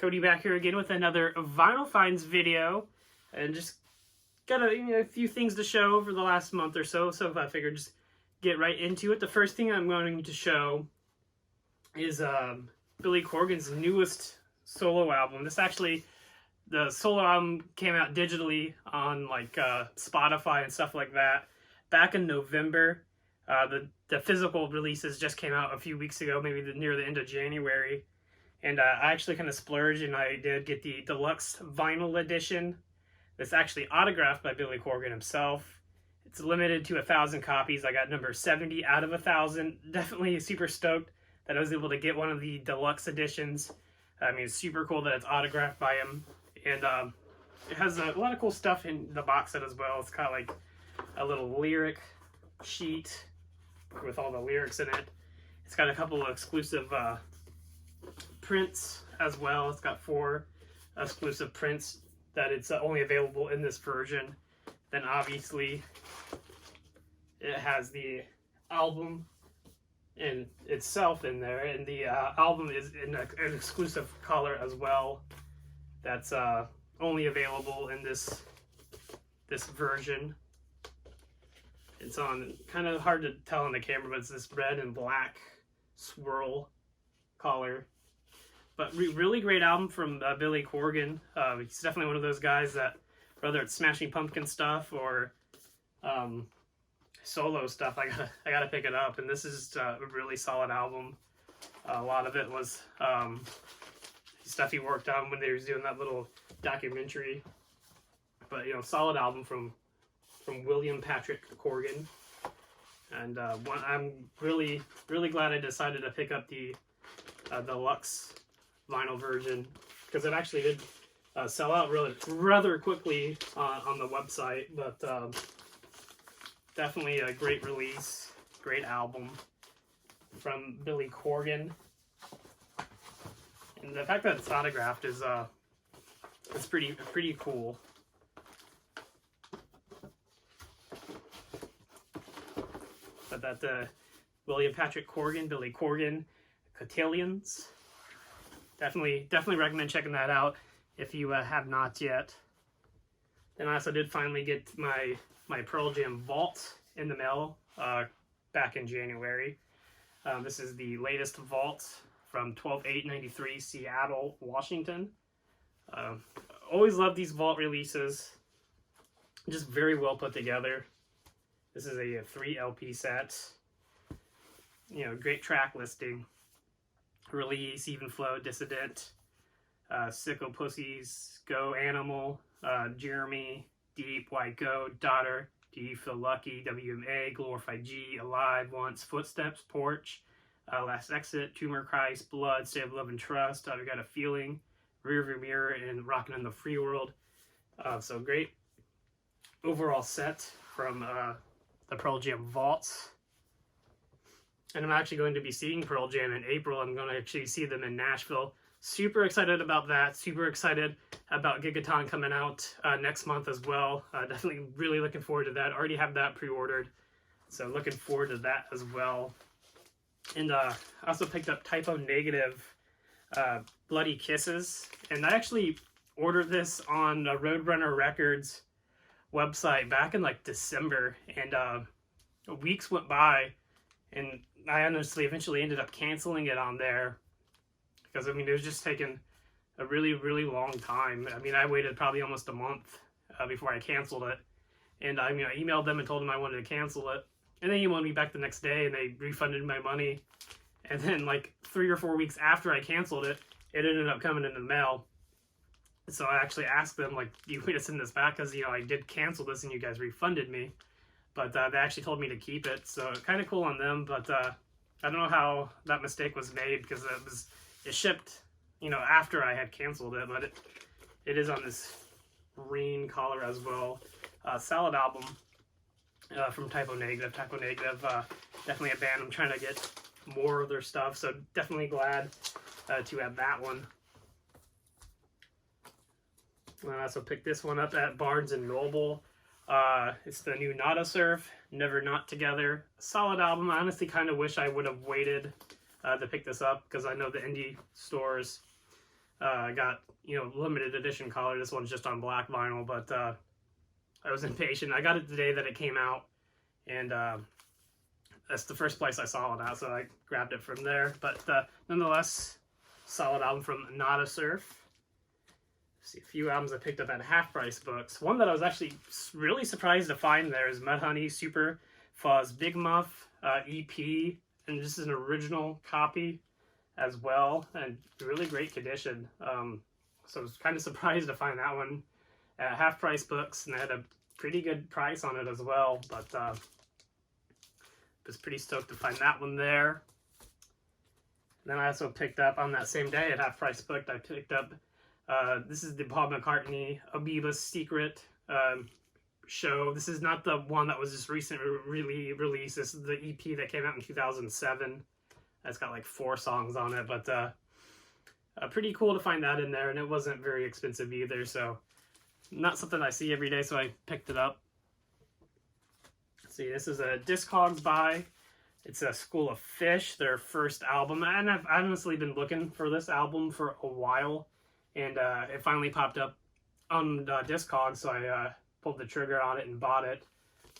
Cody back here again with another Vinyl Finds video, and just got a few things to show over the last month or so, so I figured just get right into it. The first thing I'm going to show is Billy Corgan's newest solo album. The solo album came out digitally on like Spotify and stuff like that back in November. The physical releases just came out a few weeks ago, maybe near the end of January. And I actually kind of splurged, and I did get the deluxe vinyl edition. It's actually autographed by Billy Corgan himself. It's limited to 1,000 copies. I got number 70 out of 1,000. Definitely super stoked that I was able to get one of the deluxe editions. I mean, it's super cool that it's autographed by him. And it has a lot of cool stuff in the box set as well. It's got like a little lyric sheet with all the lyrics in it. It's got a couple of exclusive prints as well. It's got 4 exclusive prints that it's only available in this version. Then obviously it has the album in itself in there, and the album is in an exclusive color as well that's only available in this version. It's on, kind of hard to tell on the camera, but it's this red and black swirl color. But really great album from Billy Corgan. He's definitely one of those guys that, whether it's Smashing Pumpkin stuff or solo stuff, I gotta pick it up. And this is a really solid album. A lot of it was stuff he worked on when they was doing that little documentary. But solid album from William Patrick Corgan. And I'm really glad I decided to pick up the deluxe vinyl version, because it actually did sell out rather quickly on the website. But definitely a great release, great album from Billy Corgan. And the fact that it's autographed is it's pretty cool. But that William Patrick Corgan, Billy Corgan, Cotillions. Definitely recommend checking that out if you have not yet. And I also did finally get my Pearl Jam vault in the mail back in January. This is the latest vault from 12/8/93, Seattle, Washington. Always love these vault releases. Just very well put together. This is a 3 LP set. Great track listing. Release, Even Flow, Dissident, Sicko Pussies, Go Animal, Jeremy, Deep, White Goat, Daughter, Do You Feel Lucky, WMA, Glorified G, Alive, Once, Footsteps, Porch, Last Exit, Tumor Christ, Blood, State of Love and Trust, I Got a Feeling, Rearview Mirror, and Rockin' in the Free World. So great overall set from the Pearl Jam vaults. And I'm actually going to be seeing Pearl Jam in April. I'm going to actually see them in Nashville. Super excited about that. Super excited about Gigaton coming out next month as well. Definitely really looking forward to that. Already have that pre-ordered. So looking forward to that as well. And I also picked up Type O Negative, Bloody Kisses. And I actually ordered this on Roadrunner Records website back in like December. And weeks went by, and I honestly eventually ended up canceling it on there, because it was just taking a really long time. I waited probably almost a month before I canceled it. And I emailed them and told them I wanted to cancel it, and they emailed me back the next day and they refunded my money. And then like 3 or 4 weeks after I canceled it, it ended up coming in the mail. So I actually asked them, like, do you want me to send this back, because I did cancel this and you guys refunded me. But they actually told me to keep it, so kind of cool on them. But I don't know how that mistake was made, because it shipped, after I had canceled it. But it is on this green collar as well. Solid album from Type O Negative. Type O Negative, definitely a band I'm trying to get more of their stuff, so definitely glad to have that one. I also picked this one up at Barnes & Noble. It's the new Nada Surf, Never Not Together. Solid album. I honestly kind of wish I would have waited to pick this up, because I know the indie stores I got, you know, limited edition color. This one's just on black vinyl, but I was impatient. I got it the day that it came out, and that's the first place I saw it at, so I grabbed it from there. But nonetheless, solid album from Nada Surf. See, a few albums I picked up at Half Price Books. One that I was actually really surprised to find there is Mudhoney Super Fuzz Big Muff EP, and this is an original copy as well, and really great condition. So I was kind of surprised to find that one at Half Price Books, and they had a pretty good price on it as well, but was pretty stoked to find that one there. Then I also picked up on that same day at Half Price Book, I picked up this is the Paul McCartney Amoeba's Secret show. This is not the one that was just recently released. This is the EP that came out in 2007. It's got like 4 songs on it, but pretty cool to find that in there, and it wasn't very expensive either, so not something I see every day, so I picked it up. Let's see, this is a Discogs buy. It's a School of Fish, their first album, and I've honestly been looking for this album for a while, and it finally popped up on Discogs, so I pulled the trigger on it and bought it.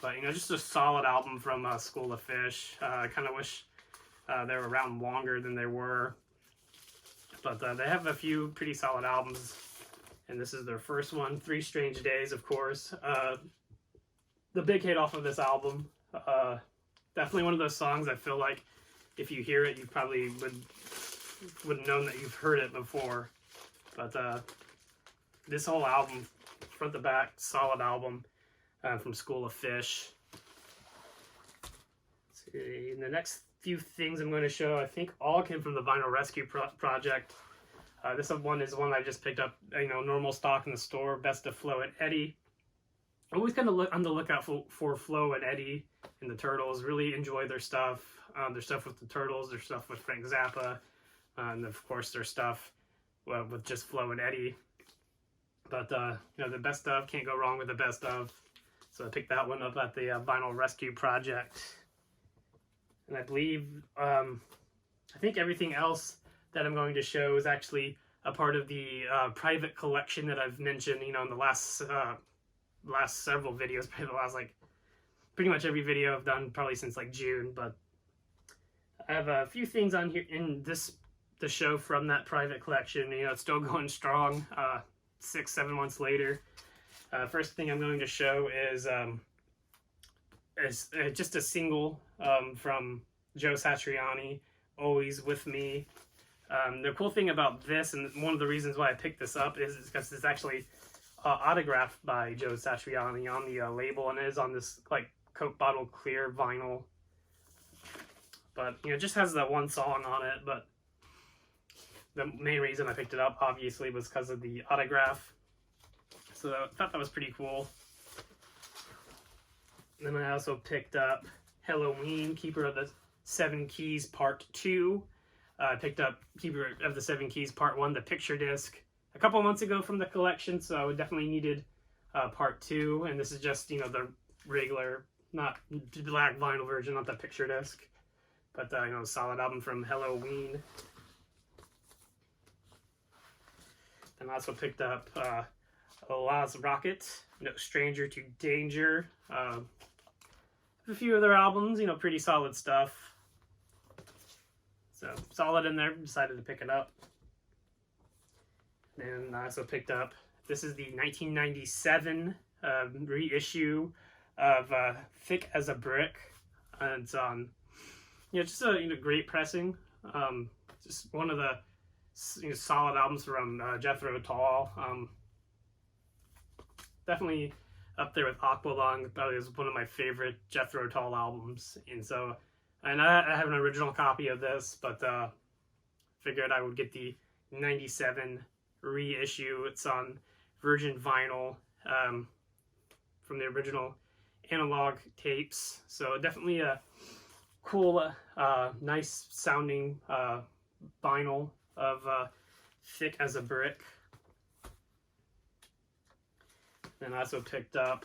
But, you know, just a solid album from School of Fish. I kind of wish they were around longer than they were. But they have a few pretty solid albums, and this is their first one, 3 Strange Days, of course. The big hit off of this album. Definitely one of those songs I feel like if you hear it, you probably would have known that you've heard it before. But this whole album, front to back, solid album from School of Fish. Let's see, the next few things I'm going to show, I think all came from the Vinyl Rescue Project. This one is one I just picked up, you know, normal stock in the store, Best of Flo and Eddie. Always kind of on the lookout for Flo and Eddie and the Turtles. Really enjoy their stuff with the Turtles, their stuff with Frank Zappa, and of course their stuff with just Flo and Eddie. But you know, the best of, can't go wrong with the best of. So I picked that one up at the Vinyl Rescue Project. And I believe, I think everything else that I'm going to show is actually a part of the private collection that I've mentioned, you know, in the last several videos, probably the last, like, pretty much every video I've done probably since, like, June. But I have a few things on here in the show from that private collection. You know, it's still going strong 6-7 months later. First thing I'm going to show is just a single from Joe Satriani, Always With Me. The cool thing about this, and one of the reasons why I picked this up, is because it's actually autographed by Joe Satriani on the label, and it is on this like Coke bottle clear vinyl. But you know, it just has that one song on it. But the main reason I picked it up, obviously, was because of the autograph. So I thought that was pretty cool. And then I also picked up Helloween, Keeper of the Seven Keys Part 2. I picked up Keeper of the Seven Keys Part 1, the picture disc, a couple months ago from the collection, so I definitely needed Part 2. And this is just, you know, the regular, not black vinyl version, not the picture disc. But, you know, solid album from Helloween. And I also picked up Laz Rocket, No Stranger to Danger. A few of their albums, you know, pretty solid stuff. So, solid in there, decided to pick it up. And I also picked up, this is the 1997 reissue of Thick as a Brick. And it's on, you know, just a great pressing. Just one of the solid albums from Jethro Tull. Definitely up there with Aqualung. Probably is one of my favorite Jethro Tull albums. And so, and I have an original copy of this, but figured I would get the 97 reissue. It's on Virgin Vinyl from the original analog tapes. So definitely a cool, nice sounding vinyl of Thick as a Brick. And I also picked up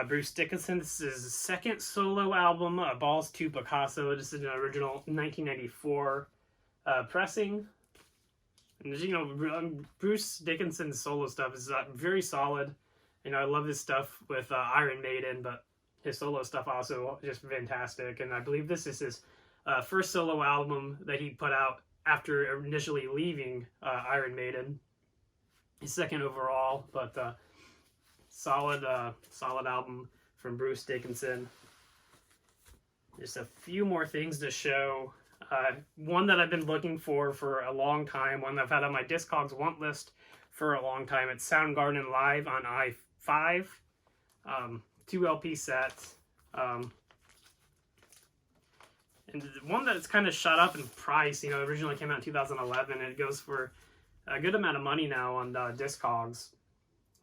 Bruce Dickinson. This is his second solo album, Balls to Picasso. This is an original 1994 pressing. And you know, Bruce Dickinson's solo stuff is very solid. You know, I love his stuff with Iron Maiden, but his solo stuff also just fantastic. And I believe this is his first solo album that he put out after initially leaving Iron Maiden. His second overall, but solid album from Bruce Dickinson. Just a few more things to show. One that I've been looking for a long time, one that I've had on my Discogs want list for a long time. It's Soundgarden Live on i5, 2 LP sets. And one that's kind of shot up in price. You know, originally came out in 2011, and it goes for a good amount of money now on Discogs.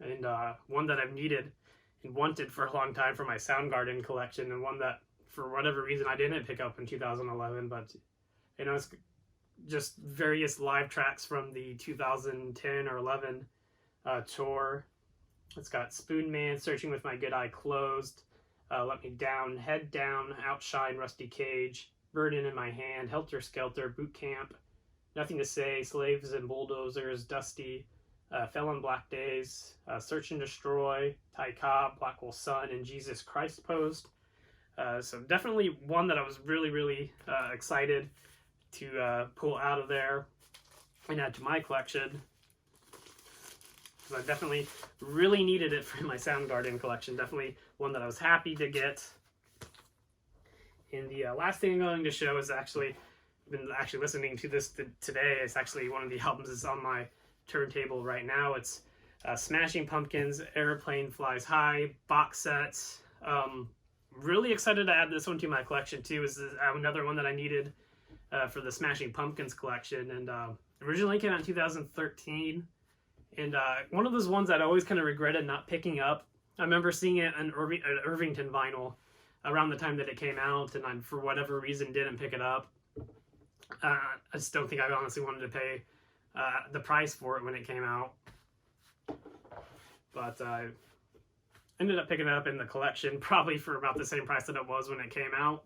And one that I've needed and wanted for a long time for my Soundgarden collection, and one that for whatever reason I didn't pick up in 2011, but you know, it's just various live tracks from the 2010 or 11 tour. It's got Spoon Man, Searching with My Good Eye Closed, Let Me Down, Head Down, Outshine, Rusty Cage, Burden in My Hand, Helter Skelter, Boot Camp, Nothing to Say, Slaves and Bulldozers, Dusty, Fell on Black Days, Search and Destroy, Ty Cobb, Blackwell Sun, and Jesus Christ Posed. So definitely one that I was really excited to pull out of there and add to my collection. Because I definitely really needed it for my Soundgarden collection. Definitely one that I was happy to get. And the last thing I'm going to show is actually, I've been listening to this today. It's actually one of the albums that's on my turntable right now. It's Smashing Pumpkins, Airplane Flies High box set. Really excited to add this one to my collection too. Is another one that I needed for the Smashing Pumpkins collection, and originally came out in 2013. And one of those ones that I always kind of regretted not picking up. I remember seeing it on Irvington vinyl around the time that it came out, and I, for whatever reason, didn't pick it up. I just don't think I honestly wanted to pay the price for it when it came out. But I ended up picking it up in the collection, probably for about the same price that it was when it came out.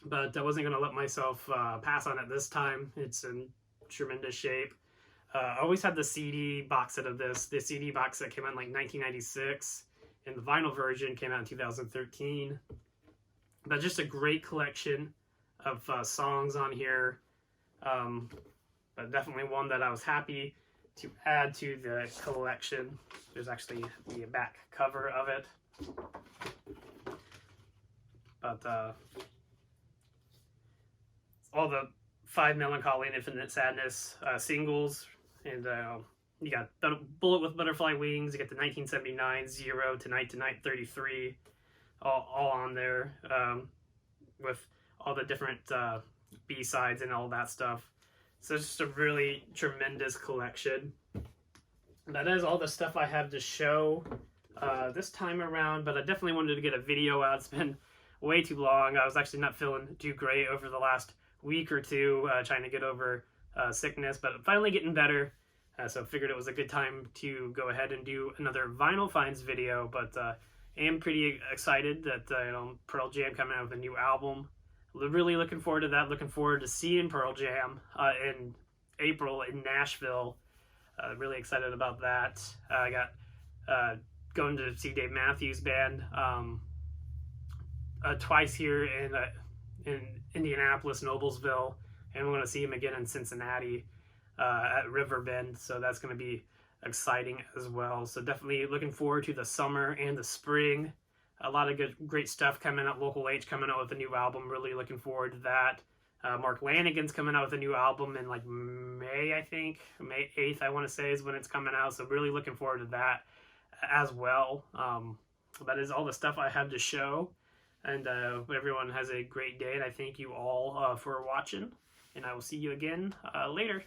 But I wasn't going to let myself pass on it this time. It's in tremendous shape. I always had the CD box set of this. The CD box set came out in like 1996, and the vinyl version came out in 2013. But just a great collection of songs on here. But definitely one that I was happy to add to the collection. There's actually the back cover of it. But all the 5 Melancholy and Infinite Sadness singles, and you got Bullet with Butterfly Wings, you got the 1979 Zero, Tonight Tonight 33, all on there, with all the different B-sides and all that stuff. So it's just a really tremendous collection. That is all the stuff I have to show this time around, but I definitely wanted to get a video out. It's been way too long. I was actually not feeling too great over the last week or two, trying to get over sickness, but finally getting better. So I figured it was a good time to go ahead and do another Vinyl Finds video, but I am pretty excited that Pearl Jam coming out with a new album. Really looking forward to that. Looking forward to seeing Pearl Jam in April in Nashville. Really excited about that. I got going to see Dave Matthews Band twice here in Indianapolis, Noblesville, and we're going to see him again in Cincinnati at Riverbend. So that's going to be exciting as well. So definitely looking forward to the summer and the spring. A lot of great stuff coming out. Local H coming out with a new album. Really looking forward to that. Mark Lanigan's coming out with a new album in like May, I think. May 8th, I want to say, is when it's coming out. So really looking forward to that as well. That is all the stuff I have to show. And everyone has a great day. And I thank you all for watching. And I will see you again later.